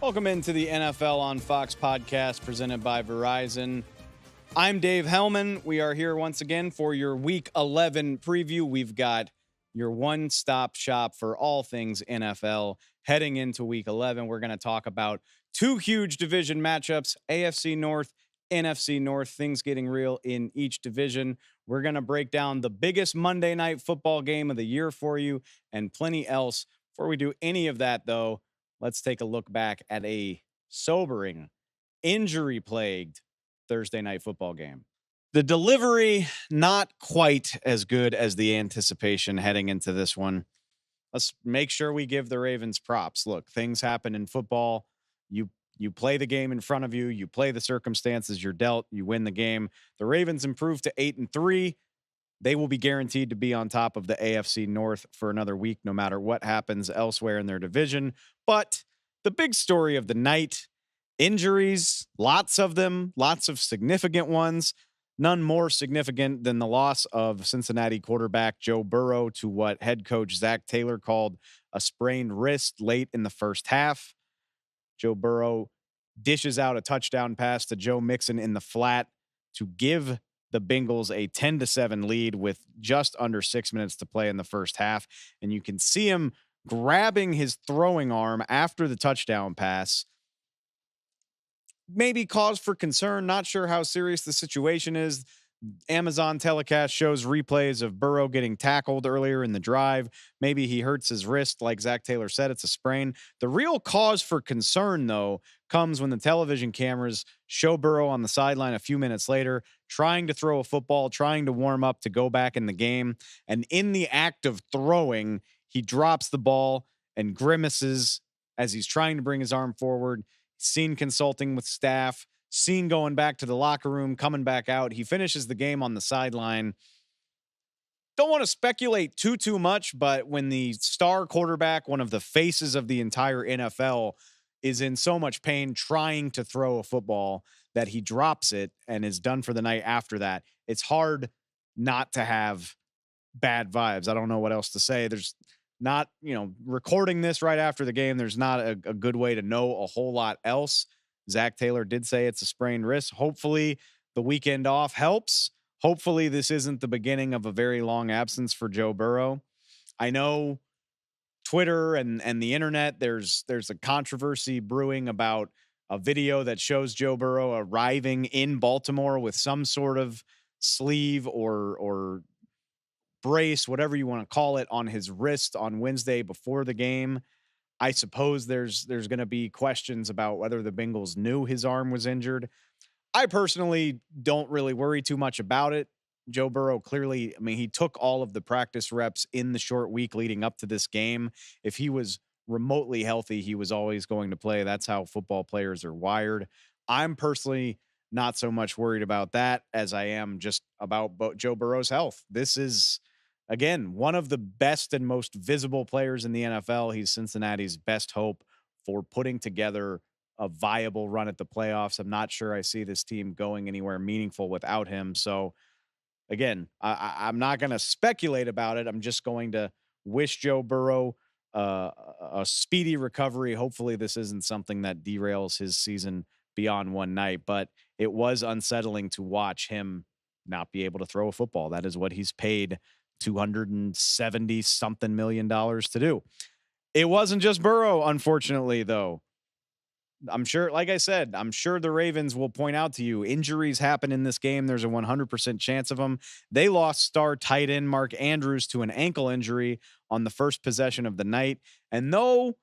Welcome into the NFL on Fox podcast presented by Verizon. I'm Dave Helman. We are here once again for your Week 11 preview. We've got your one-stop shop for all things NFL heading into Week 11. We're going to talk about two huge division matchups, AFC North, NFC North, things getting real in each division. We're going to break down the biggest Monday night football game of the year for you and plenty else. Before we do any of that, though, let's take a look back at a sobering, injury-plagued Thursday night football game. The delivery, not quite as good as the anticipation heading into this one. Let's make sure we give the Ravens props. Look, things happen in football. You play the game in front of you. You play the circumstances you're dealt. You win the game. The Ravens improved to 8-3. They will be guaranteed to be on top of the AFC North for another week, no matter what happens elsewhere in their division. But the big story of the night, injuries, lots of them, lots of significant ones, none more significant than the loss of Cincinnati quarterback Joe Burrow to what head coach Zach Taylor called a sprained wrist late in the first half. Joe Burrow dishes out a touchdown pass to Joe Mixon in the flat to give the Bengals a 10-7 lead with just under 6 minutes to play in the first half. And you can see him grabbing his throwing arm after the touchdown pass. Maybe cause for concern. Not sure how serious the situation is. Amazon telecast shows replays of Burrow getting tackled earlier in the drive. Maybe he hurts his wrist. Like Zach Taylor said, it's a sprain. The real cause for concern, though, comes when the television cameras show Burrow on the sideline a few minutes later, trying to throw a football, trying to warm up to go back in the game. And in the act of throwing, he drops the ball and grimaces as he's trying to bring his arm forward. Seen consulting with staff, seen going back to the locker room, coming back out. He finishes the game on the sideline. Don't want to speculate too much, but when the star quarterback, one of the faces of the entire NFL, is in so much pain trying to throw a football that he drops it and is done for the night after that, it's hard not to have bad vibes. I don't know what else to say. There's not, recording this right after the game, there's not a good way to know a whole lot else. Zach Taylor did say it's a sprained wrist. Hopefully the weekend off helps. Hopefully this isn't the beginning of a very long absence for Joe Burrow. I know Twitter and the internet, there's a controversy brewing about a video that shows Joe Burrow arriving in Baltimore with some sort of sleeve or brace, whatever you want to call it, on his wrist on Wednesday before the game. I suppose there's going to be questions about whether the Bengals knew his arm was injured. I personally don't really worry too much about it. Joe Burrow clearly, he took all of the practice reps in the short week leading up to this game. If he was remotely healthy, he was always going to play. That's how football players are wired. I'm personally not so much worried about that as I am just about Joe Burrow's health. This is, again, one of the best and most visible players in the NFL. He's Cincinnati's best hope for putting together a viable run at the playoffs. I'm not sure I see this team going anywhere meaningful without him. So, again, I'm not going to speculate about it. I'm just going to wish Joe Burrow a speedy recovery. Hopefully this isn't something that derails his season beyond one night, but it was unsettling to watch him not be able to throw a football. That is what he's paid $270 something million to do. It wasn't just Burrow, unfortunately, though. I'm sure, like I said, I'm sure the Ravens will point out to you injuries happen in this game. There's a 100% chance of them. They lost star tight end Mark Andrews to an ankle injury on the first possession of the night. And though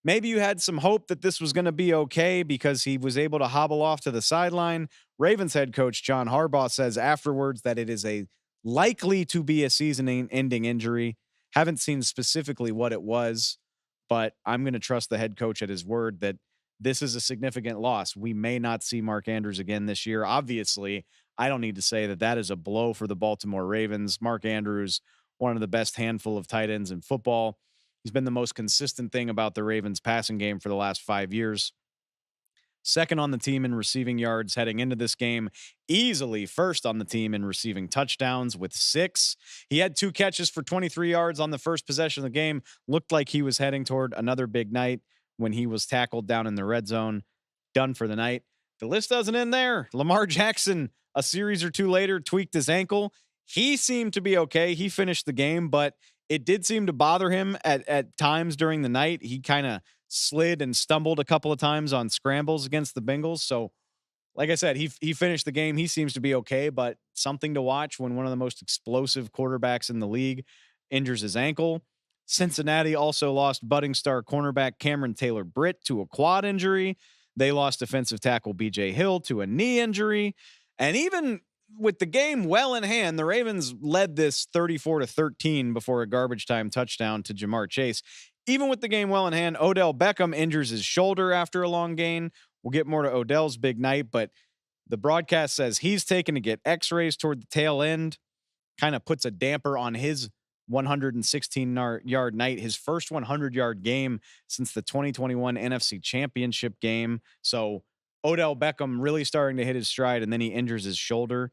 maybe you had some hope that this was going to be okay because he was able to hobble off to the sideline, Ravens head coach John Harbaugh says afterwards that it is a likely to be a season-ending injury. Haven't seen specifically what it was, but I'm going to trust the head coach at his word that this is a significant loss. We may not see Mark Andrews again this year. Obviously, I don't need to say that that is a blow for the Baltimore Ravens. Mark Andrews, one of the best handful of tight ends in football. He's been the most consistent thing about the Ravens passing game for the last 5 years. Second on the team in receiving yards heading into this game. Easily first on the team in receiving touchdowns with 6. He had 2 catches for 23 yards on the first possession of the game. Looked like he was heading toward another big night. when he was tackled down in the red zone, done for the night. The list doesn't end there. Lamar Jackson, a series or two later, tweaked his ankle. He seemed to be okay. He finished the game, but it did seem to bother him at times during the night. He kind of slid and stumbled a couple of times on scrambles against the Bengals. So, like I said, he finished the game. He seems to be okay, but something to watch when one of the most explosive quarterbacks in the league injures his ankle. Cincinnati also lost budding star cornerback Cameron Taylor-Britt to a quad injury. They lost defensive tackle BJ Hill to a knee injury. And even with the game well in hand, the Ravens led this 34-13 before a garbage time touchdown to Jamar Chase. Even with the game well in hand, Odell Beckham injures his shoulder after a long gain. We'll get more to Odell's big night, but the broadcast says he's taken to get x-rays toward the tail end, kind of puts a damper on his 116-yard night, his first 100-yard game since the 2021 NFC Championship game. So Odell Beckham really starting to hit his stride, and then he injures his shoulder.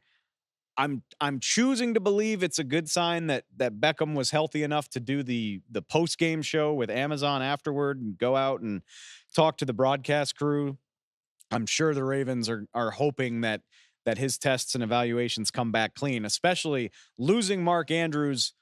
I'm choosing to believe it's a good sign that Beckham was healthy enough to do the post-game show with Amazon afterward and go out and talk to the broadcast crew. I'm sure the Ravens are hoping that his tests and evaluations come back clean, especially losing Mark Andrews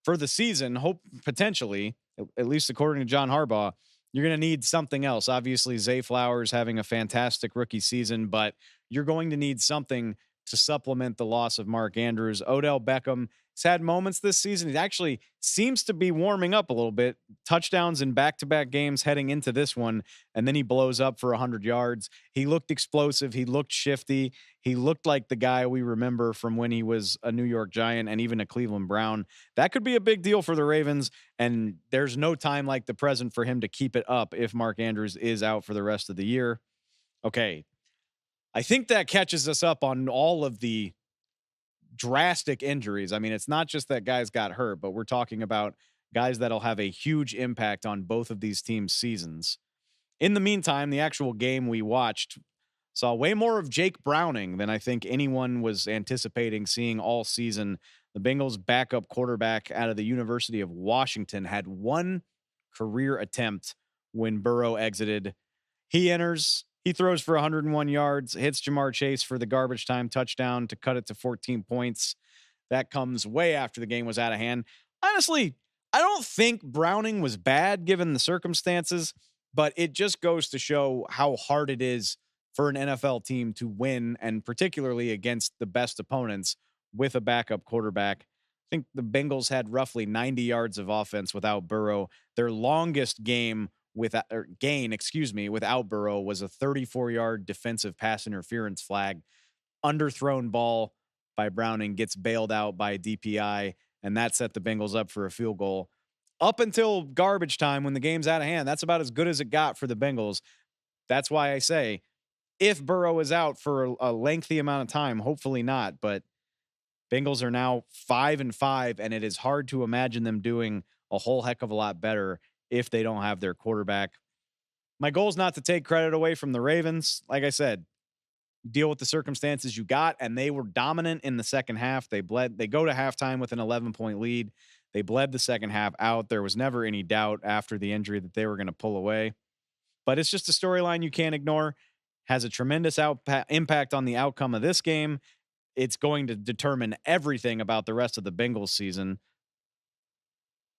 for the season, potentially, at least according to John Harbaugh. You're going to need something else. Obviously, Zay Flowers having a fantastic rookie season, but you're going to need something to supplement the loss of Mark Andrews. Odell Beckham has had moments this season. He actually seems to be warming up a little bit. Touchdowns in back-to-back games heading into this one, and then he blows up for 100 yards. He looked explosive. He looked shifty. He looked like the guy we remember from when he was a New York Giant and even a Cleveland Brown. That could be a big deal for the Ravens, and there's no time like the present for him to keep it up if Mark Andrews is out for the rest of the year. Okay, I think that catches us up on all of the drastic injuries. I mean, it's not just that guys got hurt, but we're talking about guys that'll have a huge impact on both of these teams' seasons. In the meantime, the actual game we watched saw way more of Jake Browning than I think anyone was anticipating seeing all season. The Bengals' backup quarterback out of the University of Washington had one career attempt when Burrow exited. He enters. He throws for 101 yards, hits Jamar Chase for the garbage time touchdown to cut it to 14 points. That comes way after the game was out of hand. Honestly, I don't think Browning was bad given the circumstances, but it just goes to show how hard it is for an NFL team to win, and particularly against the best opponents with a backup quarterback. I think the Bengals had roughly 90 yards of offense without Burrow. Their longest gain without Burrow was a 34-yard defensive pass interference flag. Underthrown ball by Browning gets bailed out by DPI, and that set the Bengals up for a field goal. Up until garbage time when the game's out of hand, that's about as good as it got for the Bengals. That's why I say if Burrow is out for a lengthy amount of time, hopefully not, but Bengals are now 5-5, and it is hard to imagine them doing a whole heck of a lot better if they don't have their quarterback. My goal is not to take credit away from the Ravens. Like I said, deal with the circumstances you got, and they were dominant in the second half. They go to halftime with an 11-point lead. They bled the second half out. There was never any doubt after the injury that they were going to pull away. But it's just a storyline you can't ignore. Has a tremendous impact on the outcome of this game. It's going to determine everything about the rest of the Bengals season.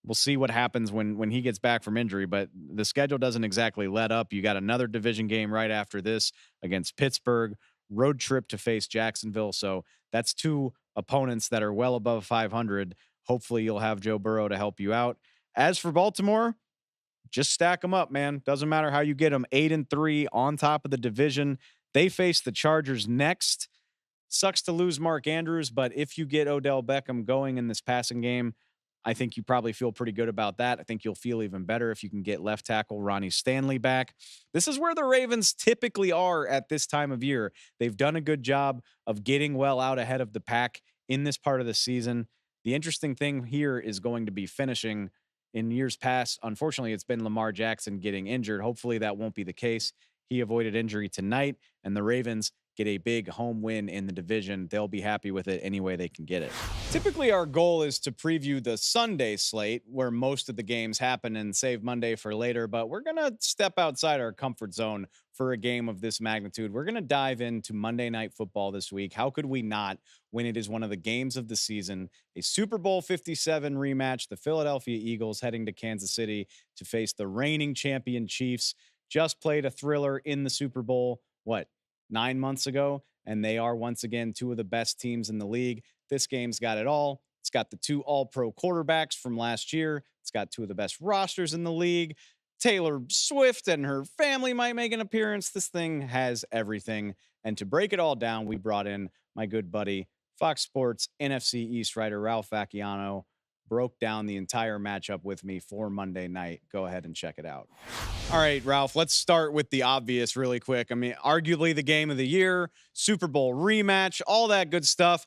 We'll see what happens when he gets back from injury, but the schedule doesn't exactly let up. You got another division game right after this against Pittsburgh, road trip to face Jacksonville. So that's two opponents that are well above 500. Hopefully you'll have Joe Burrow to help you out. As for Baltimore, just stack them up, man. Doesn't matter how you get them. 8-3 on top of the division. They face the Chargers next. Sucks to lose Mark Andrews, but if you get Odell Beckham going in this passing game, I think you probably feel pretty good about that. I think you'll feel even better if you can get left tackle Ronnie Stanley back. This is where the Ravens typically are at this time of year. They've done a good job of getting well out ahead of the pack in this part of the season. The interesting thing here is going to be finishing. In years past, unfortunately, it's been Lamar Jackson getting injured. Hopefully that won't be the case. He avoided injury tonight, and the Ravens get a big home win in the division. They'll be happy with it any way they can get it. Typically, our goal is to preview the Sunday slate where most of the games happen and save Monday for later, but we're going to step outside our comfort zone for a game of this magnitude. We're going to dive into Monday Night Football this week. How could we not, when it is one of the games of the season, a Super Bowl 57 rematch, the Philadelphia Eagles heading to Kansas City to face the reigning champion Chiefs. Just played a thriller in the Super Bowl, 9 months ago, and they are once again two of the best teams in the league. This game's got it all. It's got the two all-pro quarterbacks from last year. It's got two of the best rosters in the league. Taylor Swift and her family might make an appearance. This thing has everything. And to break it all down, we brought in my good buddy, Fox Sports NFC East writer Ralph Vacchiano. Broke down the entire matchup with me for Monday night. Go ahead and check it out. All right, Ralph, let's start with the obvious really quick. I mean, arguably the game of the year, Super Bowl rematch, all that good stuff.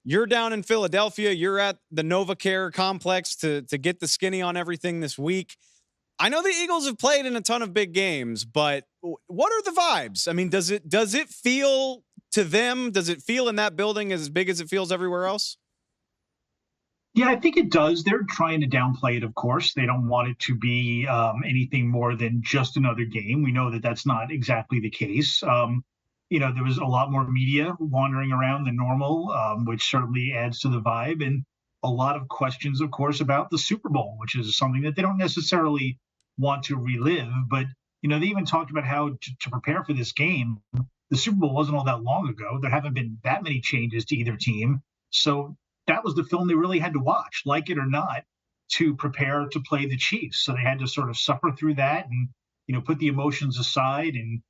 You're down in Philadelphia. You're at the NovaCare complex to get the skinny on everything this week. I know the Eagles have played in a ton of big games, but what are the vibes? I mean, does it feel to them? Does it feel in that building as big as it feels everywhere else? Yeah, I think it does. They're trying to downplay it, of course. They don't want it to be anything more than just another game. We know that that's not exactly the case. There was a lot more media wandering around than normal, which certainly adds to the vibe. And a lot of questions, of course, about the Super Bowl, which is something that they don't necessarily want to relive. But, they even talked about how to prepare for this game. The Super Bowl wasn't all that long ago. There haven't been that many changes to either team. So that was the film they really had to watch, like it or not, to prepare to play the Chiefs. So they had to sort of suffer through that and, put the emotions aside and,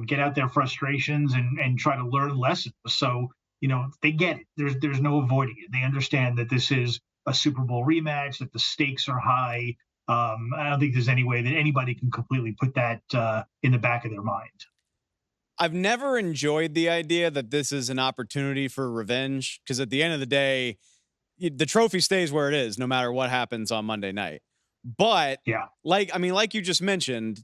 get out their frustrations and try to learn lessons. So, they get it. There's no avoiding it. They understand that this is a Super Bowl rematch, that the stakes are high. I don't think there's any way that anybody can completely put that in the back of their mind. I've never enjoyed the idea that this is an opportunity for revenge, because at the end of the day, the trophy stays where it is, no matter what happens on Monday night. But yeah, like you just mentioned,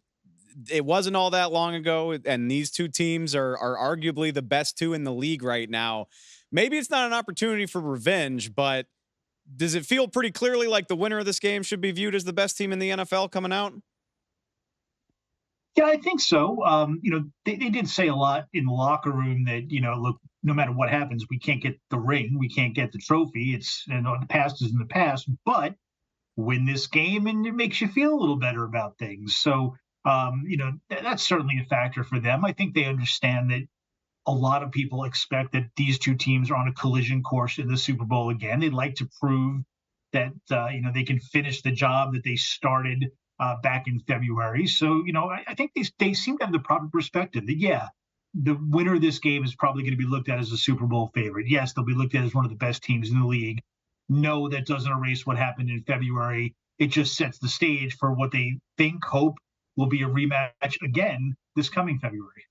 it wasn't all that long ago, and these two teams are arguably the best two in the league right now. Maybe it's not an opportunity for revenge, but does it feel pretty clearly like the winner of this game should be viewed as the best team in the NFL coming out? Yeah, I think so. They did say a lot in the locker room that, look, no matter what happens, we can't get the ring. We can't get the trophy. The past is in the past, but win this game and it makes you feel a little better about things. So, that's certainly a factor for them. I think they understand that a lot of people expect that these two teams are on a collision course in the Super Bowl again. They'd like to prove that, they can finish the job that they started back in February. So, I think they seem to have the proper perspective that, yeah, the winner of this game is probably going to be looked at as a Super Bowl favorite. Yes, they'll be looked at as one of the best teams in the league. No, that doesn't erase what happened in February. It just sets the stage for what they hope will be a rematch again this coming February.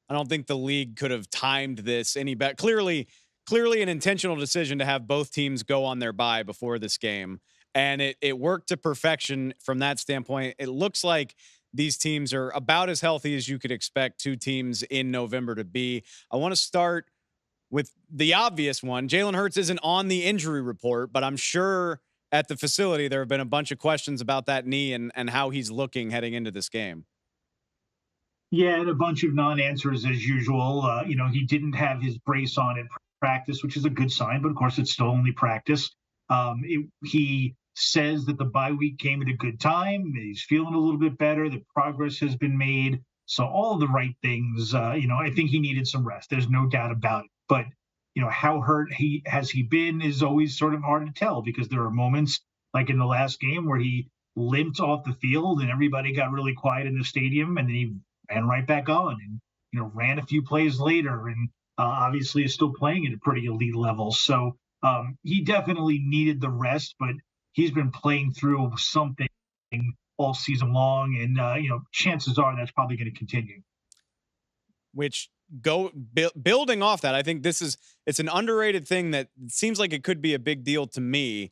I don't think the league could have timed this any better. Clearly an intentional decision to have both teams go on their bye before this game. And it worked to perfection from that standpoint. It looks like these teams are about as healthy as you could expect two teams in November to be. I want to start with the obvious one. Jalen Hurts isn't on the injury report, but I'm sure at the facility there have been a bunch of questions about that knee and how he's looking heading into this game. Yeah, and a bunch of non-answers as usual. He didn't have his brace on in practice, which is a good sign, but of course it's still only practice. He says that the bye week came at a good time. He's feeling a little bit better. The progress has been made. So all the right things, I think he needed some rest. There's no doubt about it. But, how hurt has he been is always sort of hard to tell, because there are moments like in the last game where he limped off the field and everybody got really quiet in the stadium, and then he ran right back on and, ran a few plays later and obviously is still playing at a pretty elite level. So he definitely needed the rest, but he's been playing through something all season long. And, chances are that's probably going to continue. Which building off that, I think it's an underrated thing that seems like it could be a big deal to me.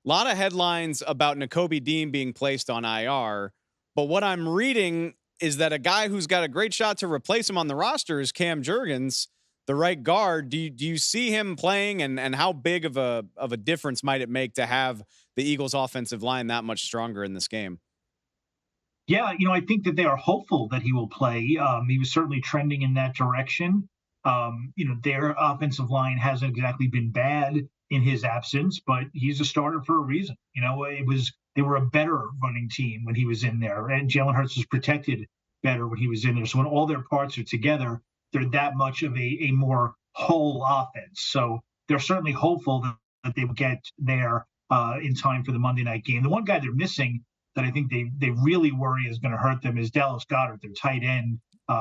A lot of headlines about Nakobe Dean being placed on IR, but what I'm reading is that a guy who's got a great shot to replace him on the roster is Cam Jurgens. the right guard. Do you see him playing, and how big of a difference might it make to have the Eagles offensive line that much stronger in this game? Yeah, I think that they are hopeful that he will play. He was certainly trending in that direction. Their offensive line hasn't exactly been bad in his absence, but he's a starter for a reason. They were a better running team when he was in there, and Jalen Hurts was protected better when he was in there. So when all their parts are together, they're that much of a more whole offense. So they're certainly hopeful that they will get there in time for the Monday night game. The one guy they're missing that I think they really worry is going to hurt them is Dallas Goedert, their tight end.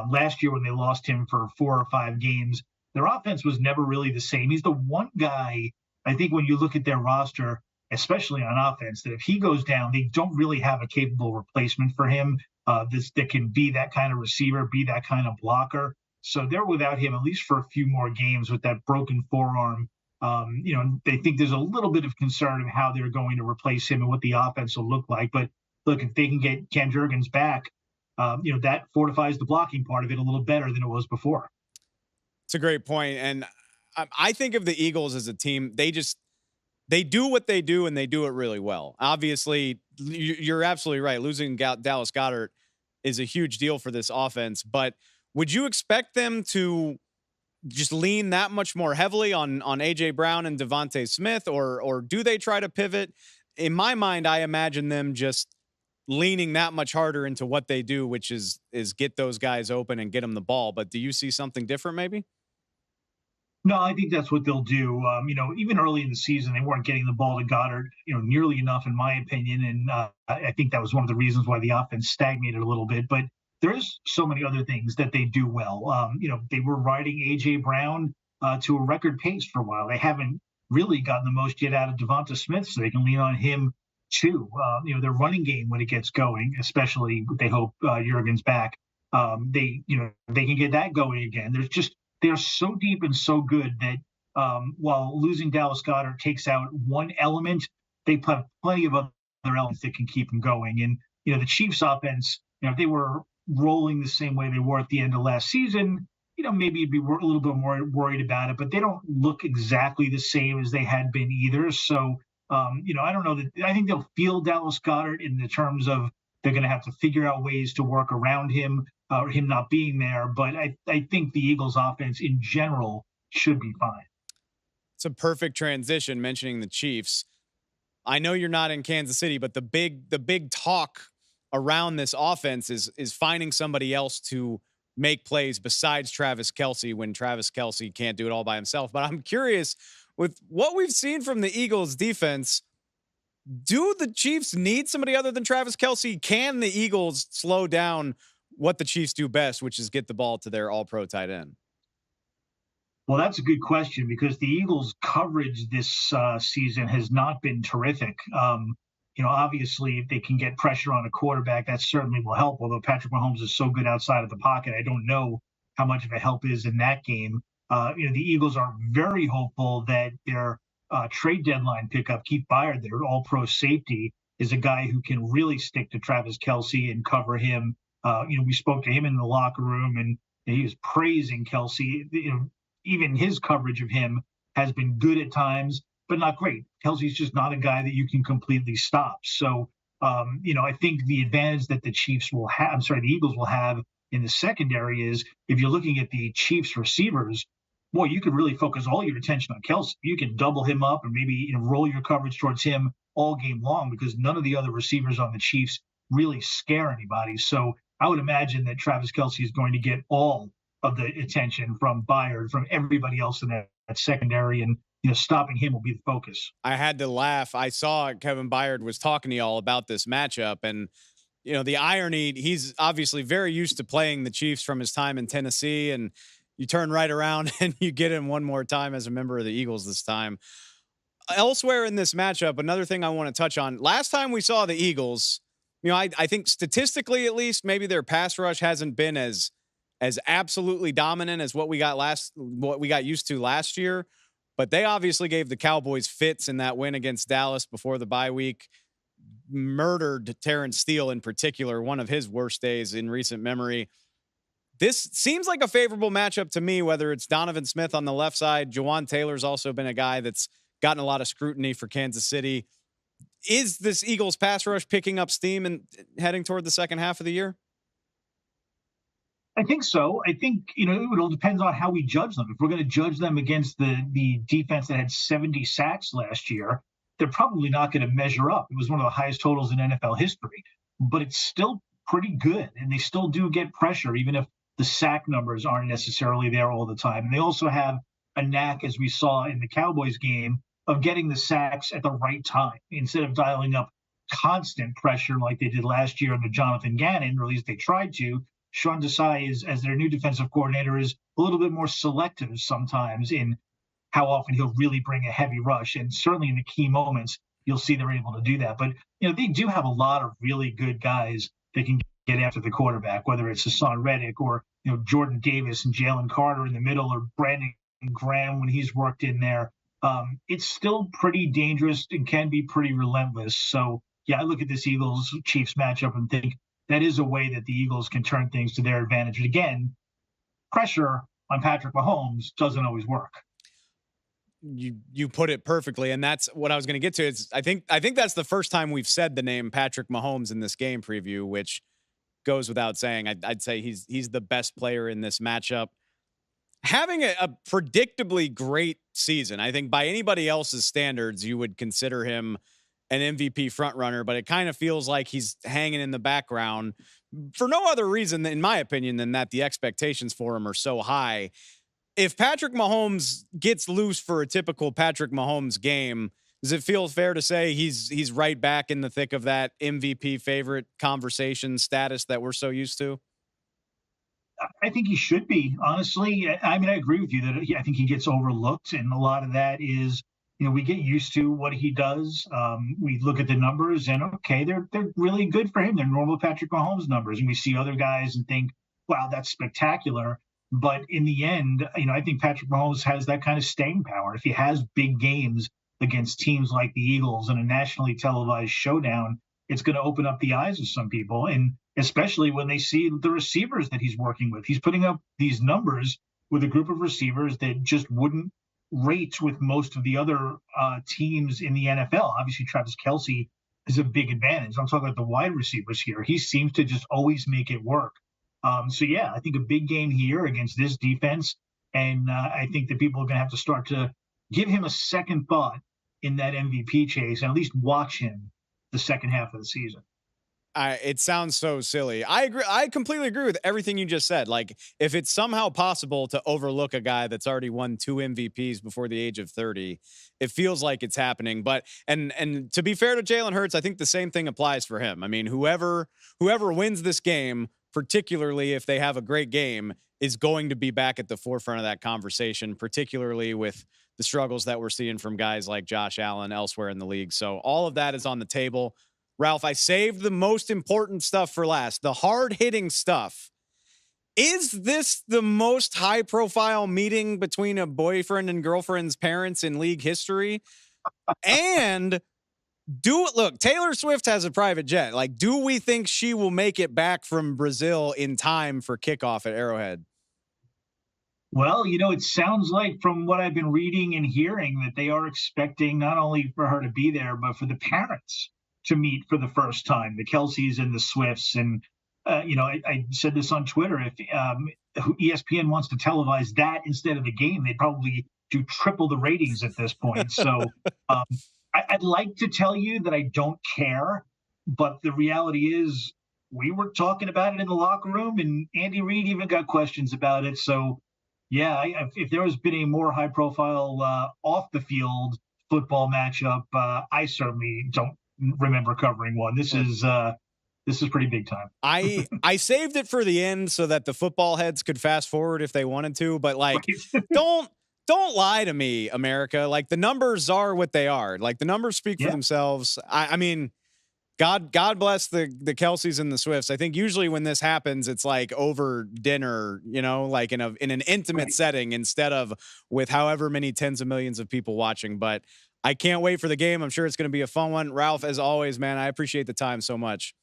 Last year when they lost him for 4 or 5 games, their offense was never really the same. He's the one guy, I think, when you look at their roster, especially on offense, that if he goes down, they don't really have a capable replacement for him. That can be that kind of receiver, be that kind of blocker. So they're without him at least for a few more games with that broken forearm. They think there's a little bit of concern of how they're going to replace him and what the offense will look like. But look, if they can get Cam Jurgens back, that fortifies the blocking part of it a little better than it was before. It's a great point, and I think of the Eagles as a team. They do what they do, and they do it really well. Obviously, you're absolutely right. Losing Dallas Goedert is a huge deal for this offense, but would you expect them to just lean that much more heavily on AJ Brown and Devontae Smith, or do they try to pivot? In my mind, I imagine them just leaning that much harder into what they do, which is get those guys open and get them the ball. But do you see something different maybe? No, I think that's what they'll do. Even early in the season, they weren't getting the ball to Goddard, nearly enough, in my opinion. And I think that was one of the reasons why the offense stagnated a little bit. But there's so many other things that they do well. They were riding AJ Brown to a record pace for a while. They haven't really gotten the most yet out of Devonta Smith, so they can lean on him too. Their running game when it gets going, especially they hope Jurgen's back. They can get that going again. They're so deep and so good that while losing Dallas Goedert takes out one element, they have plenty of other elements that can keep them going. And the Chiefs' offense, if they were rolling the same way they were at the end of last season, maybe you'd be a little bit more worried about it. But they don't look exactly the same as they had been either. So I don't know that. I think they'll feel Dallas Goedert in the terms of they're going to have to figure out ways to work around him or him not being there. But I think the Eagles offense in general should be fine. It's a perfect transition mentioning the Chiefs. I know you're not in Kansas City, but the big talk around this offense is finding somebody else to make plays besides Travis Kelce when Travis Kelce can't do it all by himself. But I'm curious, with what we've seen from the Eagles defense, do the Chiefs need somebody other than Travis Kelce? Can the Eagles slow down what the Chiefs do best, which is get the ball to their all-pro tight end? Well, that's a good question because the Eagles' coverage this season has not been terrific. Obviously, if they can get pressure on a quarterback, that certainly will help. Although Patrick Mahomes is so good outside of the pocket, I don't know how much of a help is in that game. The Eagles are very hopeful that their trade deadline pickup, Keith Byard, their all-pro safety, is a guy who can really stick to Travis Kelce and cover him. We spoke to him in the locker room, and he was praising Kelce. Even his coverage of him has been good at times, but not great. Kelce's just not a guy that you can completely stop. So, I think the advantage that the Eagles will have in the secondary is if you're looking at the Chiefs receivers, boy, you could really focus all your attention on Kelce. You can double him up and maybe roll your coverage towards him all game long because none of the other receivers on the Chiefs really scare anybody. So I would imagine that Travis Kelce is going to get all of the attention from Byard, from everybody else in that secondary, and stopping him will be the focus. I had to laugh. I saw Kevin Byard was talking to y'all about this matchup, and the irony, he's obviously very used to playing the Chiefs from his time in Tennessee, and you turn right around and you get him one more time as a member of the Eagles this time. Elsewhere in this matchup, another thing I want to touch on, last time we saw the Eagles, I think statistically at least, maybe their pass rush hasn't been as absolutely dominant as what we got used to last year. But they obviously gave the Cowboys fits in that win against Dallas before the bye week, murdered Terrence Steele in particular, one of his worst days in recent memory. This seems like a favorable matchup to me, whether it's Donovan Smith on the left side. Jawan Taylor's also been a guy that's gotten a lot of scrutiny for Kansas City. Is this Eagles pass rush picking up steam and heading toward the second half of the year? I think so. I think, it all depends on how we judge them. If we're going to judge them against the defense that had 70 sacks last year, they're probably not going to measure up. It was one of the highest totals in NFL history, but it's still pretty good. And they still do get pressure, even if the sack numbers aren't necessarily there all the time. And they also have a knack, as we saw in the Cowboys game, of getting the sacks at the right time instead of dialing up constant pressure like they did last year under Jonathan Gannon, or at least they tried to. Sean Desai, as their new defensive coordinator, is a little bit more selective sometimes in how often he'll really bring a heavy rush. And certainly in the key moments, you'll see they're able to do that. But, they do have a lot of really good guys that can get after the quarterback, whether it's Hassan Reddick or, Jordan Davis and Jalen Carter in the middle, or Brandon Graham when he's worked in there. It's still pretty dangerous and can be pretty relentless. So, yeah, I look at this Eagles-Chiefs matchup and think that is a way that the Eagles can turn things to their advantage. And again, pressure on Patrick Mahomes doesn't always work. You put it perfectly, and that's what I was going to get to. I think that's the first time we've said the name Patrick Mahomes in this game preview, which goes without saying. I'd say he's the best player in this matchup. Having a predictably great season, I think by anybody else's standards, you would consider him an MVP frontrunner, but it kind of feels like he's hanging in the background for no other reason, in my opinion, than that the expectations for him are so high. If Patrick Mahomes gets loose for a typical Patrick Mahomes game, does it feel fair to say he's right back in the thick of that MVP favorite conversation status that we're so used to? I think he should be, honestly. I mean, I agree with you that I think he gets overlooked, and a lot of that is, we get used to what he does. We look at the numbers, and okay, they're really good for him. They're normal Patrick Mahomes numbers, and we see other guys and think, wow, that's spectacular. But in the end, I think Patrick Mahomes has that kind of staying power. If he has big games against teams like the Eagles in a nationally televised showdown, it's going to open up the eyes of some people, and especially when they see the receivers that he's working with. He's putting up these numbers with a group of receivers that just wouldn't rate with most of the other teams in the NFL. Obviously, Travis Kelce is a big advantage. I'm talking about the wide receivers here. He seems to just always make it work. So, yeah, I think a big game here against this defense, and I think that people are going to have to start to give him a second thought in that MVP chase and at least watch him the second half of the season. It sounds so silly. I agree. I completely agree with everything you just said. Like, if it's somehow possible to overlook a guy that's already won 2 MVPs before the age of 30, it feels like it's happening. But and to be fair to Jalen Hurts, I think the same thing applies for him. I mean, whoever wins this game, particularly if they have a great game, is going to be back at the forefront of that conversation, particularly with the struggles that we're seeing from guys like Josh Allen elsewhere in the league. So all of that is on the table. Ralph, I saved the most important stuff for last, the hard-hitting stuff. Is this the most high-profile meeting between a boyfriend and girlfriend's parents in league history? And look, Taylor Swift has a private jet. Like, do we think she will make it back from Brazil in time for kickoff at Arrowhead? Well, it sounds like from what I've been reading and hearing that they are expecting not only for her to be there, but for the parents to meet for the first time, the Kelceys and the Swifts. And, I said this on Twitter, if ESPN wants to televise that instead of the game, they'd probably do triple the ratings at this point. So I'd like to tell you that I don't care, but the reality is we were talking about it in the locker room, and Andy Reid even got questions about it. So, yeah, if there has been a more high-profile off the field football matchup, I certainly don't remember covering one. This is pretty big time. I saved it for the end so that the football heads could fast forward if they wanted to, but like, Right. don't lie to me, America. Like, the numbers are what they are. Like, the numbers speak for Yeah. themselves. I mean, God bless the Kelceys and the Swifts. I think usually when this happens, it's like over dinner, like in an intimate Right. setting instead of with however many tens of millions of people watching. But I can't wait for the game. I'm sure it's going to be a fun one. Ralph, as always, man, I appreciate the time so much.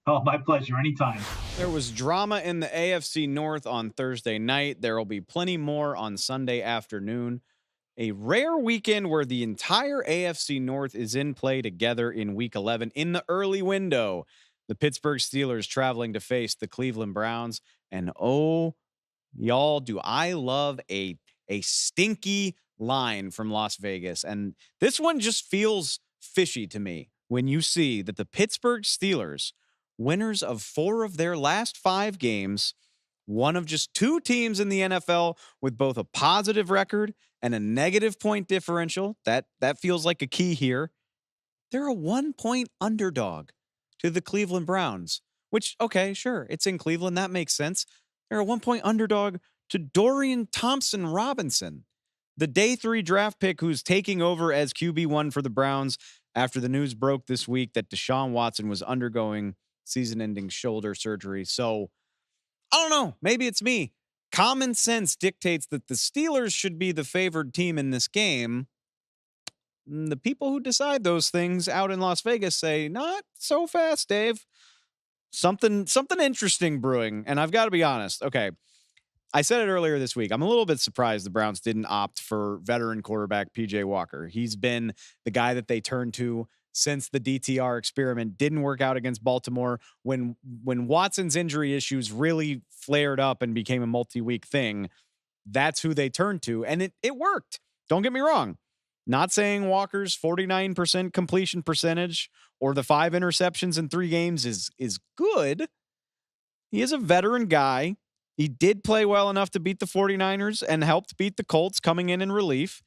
Oh, my pleasure. Anytime. There was drama in the AFC North on Thursday night. There will be plenty more on Sunday afternoon. A rare weekend where the entire AFC North is in play together in week 11 in the early window. The Pittsburgh Steelers traveling to face the Cleveland Browns. And oh, y'all, do I love a stinky line from Las Vegas. And this one just feels fishy to me when you see that the Pittsburgh Steelers, winners of 4 of their last 5 games, one of just 2 teams in the NFL with both a positive record and a negative point differential. That feels like a key here. They're a 1-point underdog to the Cleveland Browns, which, okay, sure, it's in Cleveland. That makes sense. They're a 1-point underdog to Dorian Thompson Robinson, the day 3 draft pick who's taking over as QB1 for the Browns after the news broke this week that Deshaun Watson was undergoing season-ending shoulder surgery. So, I don't know. Maybe it's me. Common sense dictates that the Steelers should be the favored team in this game. The people who decide those things out in Las Vegas say, not so fast, Dave. Something interesting brewing. And I've got to be honest. Okay. I said it earlier this week. I'm a little bit surprised the Browns didn't opt for veteran quarterback PJ Walker. He's been the guy that they turned to since the DTR experiment didn't work out against Baltimore. When Watson's injury issues really flared up and became a multi-week thing, that's who they turned to. And it worked. Don't get me wrong. Not saying Walker's 49% completion percentage or the 5 interceptions in 3 games is good. He is a veteran guy. He did play well enough to beat the 49ers and helped beat the Colts coming in relief.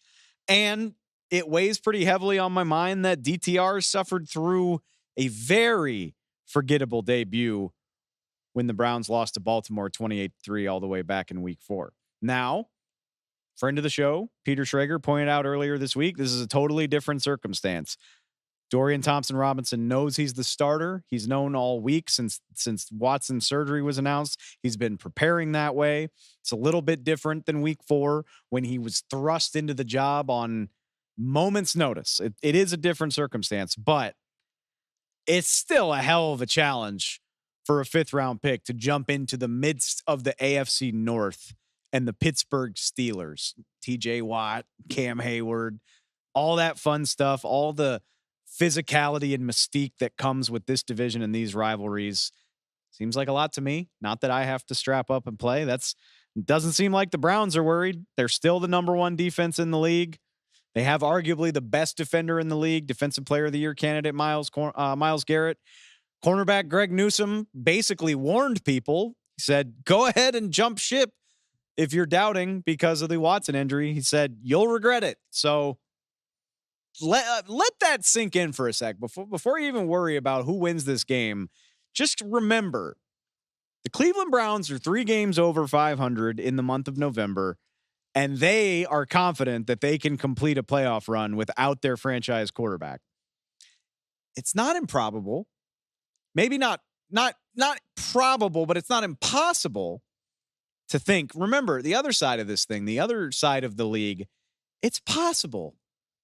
And it weighs pretty heavily on my mind that DTR suffered through a very forgettable debut when the Browns lost to Baltimore 28-3 all the way back in week 4. Now, friend of the show, Peter Schrager, pointed out earlier this week, this is a totally different circumstance. Dorian Thompson Robinson knows he's the starter. He's known all week since Watson's surgery was announced. He's been preparing that way. It's a little bit different than week 4 when he was thrust into the job on moment's notice. It is a different circumstance, but it's still a hell of a challenge for a 5th round pick to jump into the midst of the AFC North and the Pittsburgh Steelers, TJ Watt, Cam Hayward, all that fun stuff, all the physicality and mystique that comes with this division and these rivalries. Seems like a lot to me. Not that I have to strap up and play. Doesn't seem like the Browns are worried. They're still the number 1 defense in the league. They have arguably the best defender in the league, defensive player of the year candidate Myles Garrett. Cornerback Greg Newsome basically warned people. He said, go ahead and jump ship if you're doubting because of the Watson injury. He said, you'll regret it. So let that sink in for a sec. Before you even worry about who wins this game, just remember, the Cleveland Browns are 3 games over 500 in the month of November, and they are confident that they can complete a playoff run without their franchise quarterback. It's not improbable. Maybe not probable, but it's not impossible to think. Remember, the other side of this thing, the other side of the league, it's possible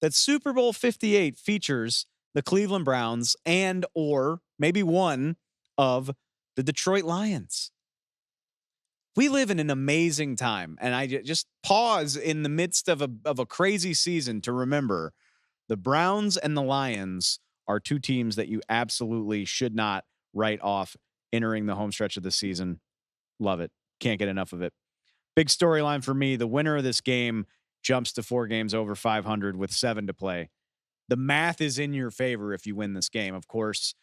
that Super Bowl 58 features the Cleveland Browns and or maybe one of the Detroit Lions. We live in an amazing time, and I just pause in the midst of a crazy season to remember the Browns and the Lions are 2 teams that you absolutely should not write off entering the home stretch of the season. Love it. Can't get enough of it. Big storyline for me. The winner of this game jumps to 4 games over 500 with 7 to play. The math is in your favor if you win this game. Of course,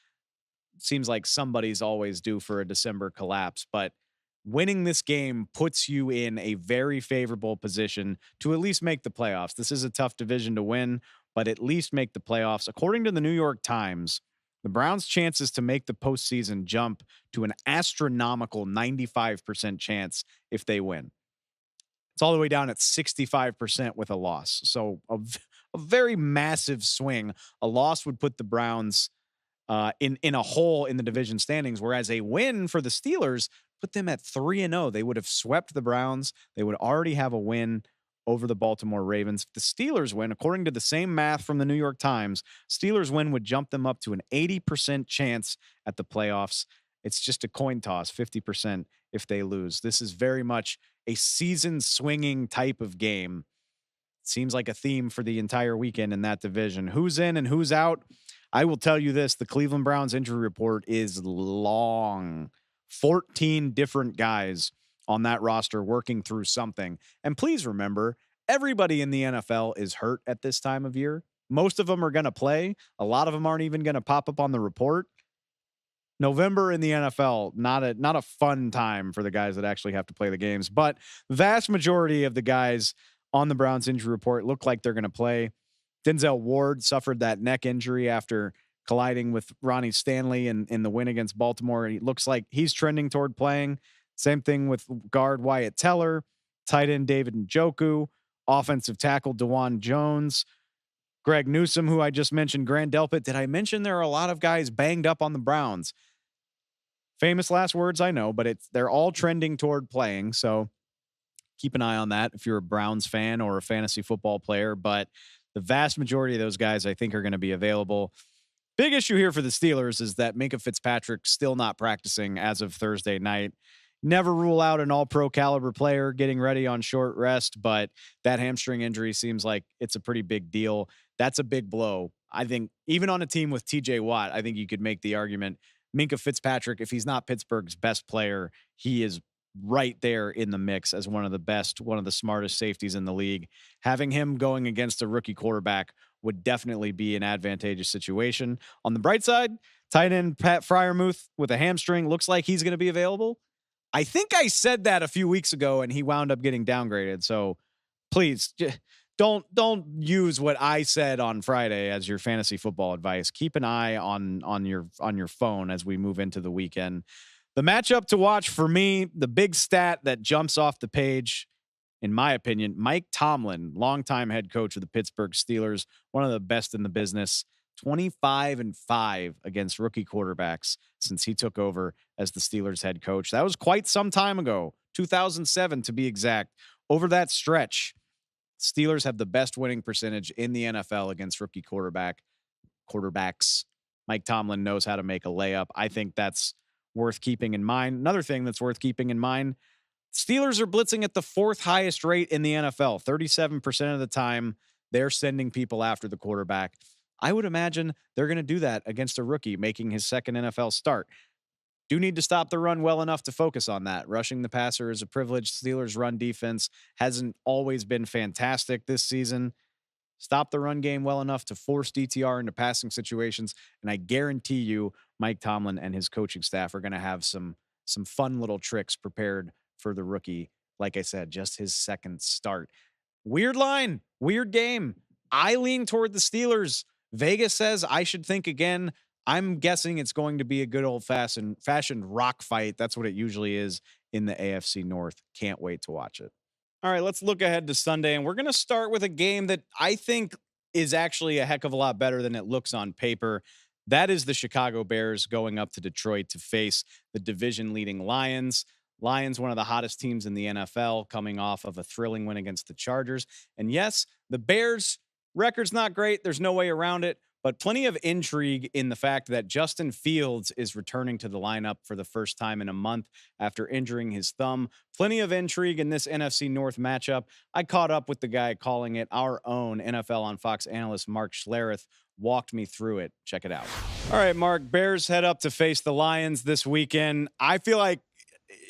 it seems like somebody's always due for a December collapse, but winning this game puts you in a very favorable position to at least make the playoffs. This is a tough division to win, but at least make the playoffs. According to the New York Times, the Browns' chances to make the postseason jump to an astronomical 95% chance if they win. It's all the way down at 65% with a loss. So a very massive swing. A loss would put the Browns in a hole in the division standings, whereas a win for the Steelers put them at 3-0. They would have swept the Browns. They would already have a win over the Baltimore Ravens. If the Steelers win, according to the same math from the New York Times, Steelers win would jump them up to an 80% chance at the playoffs. It's just a coin toss, 50% if they lose. This is very much a season swinging type of game. Seems like a theme for the entire weekend in that division. Who's in and who's out? I will tell you this, the Cleveland Browns injury report is long. 14 different guys on that roster working through something. And please remember, everybody in the NFL is hurt at this time of year. Most of them are going to play. A lot of them aren't even going to pop up on the report. November in the NFL, not a fun time for the guys that actually have to play the games, but vast majority of the guys on the Browns injury report look like they're going to play. Denzel Ward suffered that neck injury after colliding with Ronnie Stanley in the win against Baltimore. He looks like he's trending toward playing. Same thing with guard Wyatt Teller, tight end David Njoku, offensive tackle DeJuan Jones, Greg Newsome, who I just mentioned, Grant Delpit. Did I mention there are a lot of guys banged up on the Browns? Famous last words, I know, but they're all trending toward playing. So keep an eye on that if you're a Browns fan or a fantasy football player. But the vast majority of those guys, I think, are going to be available. Big issue here for the Steelers is that Minkah Fitzpatrick still not practicing as of Thursday night. Never rule out an all-pro caliber player getting ready on short rest, but that hamstring injury seems like it's a pretty big deal. That's a big blow. I think even on a team with TJ Watt, I think you could make the argument Minkah Fitzpatrick, if he's not Pittsburgh's best player, he is right there in the mix as one of the best, one of the smartest safeties in the league. Having him going against a rookie quarterback would definitely be an advantageous situation. On the bright side, tight end Pat Freiermuth with a hamstring looks like he's going to be available. I think I said that a few weeks ago and he wound up getting downgraded. So please don't use what I said on Friday as your fantasy football advice. Keep an eye on your phone as we move into the weekend. The matchup to watch for me, the big stat that jumps off the page, in my opinion, Mike Tomlin, longtime head coach of the Pittsburgh Steelers, one of the best in the business, 25-5 against rookie quarterbacks since he took over as the Steelers head coach. That was quite some time ago, 2007 to be exact. Over that stretch, Steelers have the best winning percentage in the NFL against rookie quarterbacks. Mike Tomlin knows how to make a layup. I think that's worth keeping in mind. Another thing that's worth keeping in mind, Steelers are blitzing at the fourth highest rate in the NFL. 37% of the time, they're sending people after the quarterback. I would imagine they're going to do that against a rookie making his second NFL start. Do need to stop the run well enough to focus on that. Rushing the passer is a privilege. Steelers' run defense hasn't always been fantastic this season. Stop the run game well enough to force DTR into passing situations, and I guarantee you Mike Tomlin and his coaching staff are going to have some fun little tricks prepared for the rookie. Like I said, just his second start. Weird line, weird game. I lean toward the Steelers. Vegas says I should think again. I'm guessing it's going to be a good old-fashioned rock fight. That's what it usually is in the AFC North. Can't wait to watch it. All right, let's look ahead to Sunday, and we're going to start with a game that I think is actually a heck of a lot better than it looks on paper. That is the Chicago Bears going up to Detroit to face the division-leading Lions. Lions, one of the hottest teams in the NFL, coming off of a thrilling win against the Chargers. And yes, the Bears' record's not great. There's no way around it. But plenty of intrigue in the fact that Justin Fields is returning to the lineup for the first time in a month after injuring his thumb. Plenty of intrigue in this NFC North matchup. I caught up with the guy calling it. Our own NFL on Fox analyst Mark Schlereth walked me through it. Check it out. All right, Mark, Bears head up to face the Lions this weekend. I feel like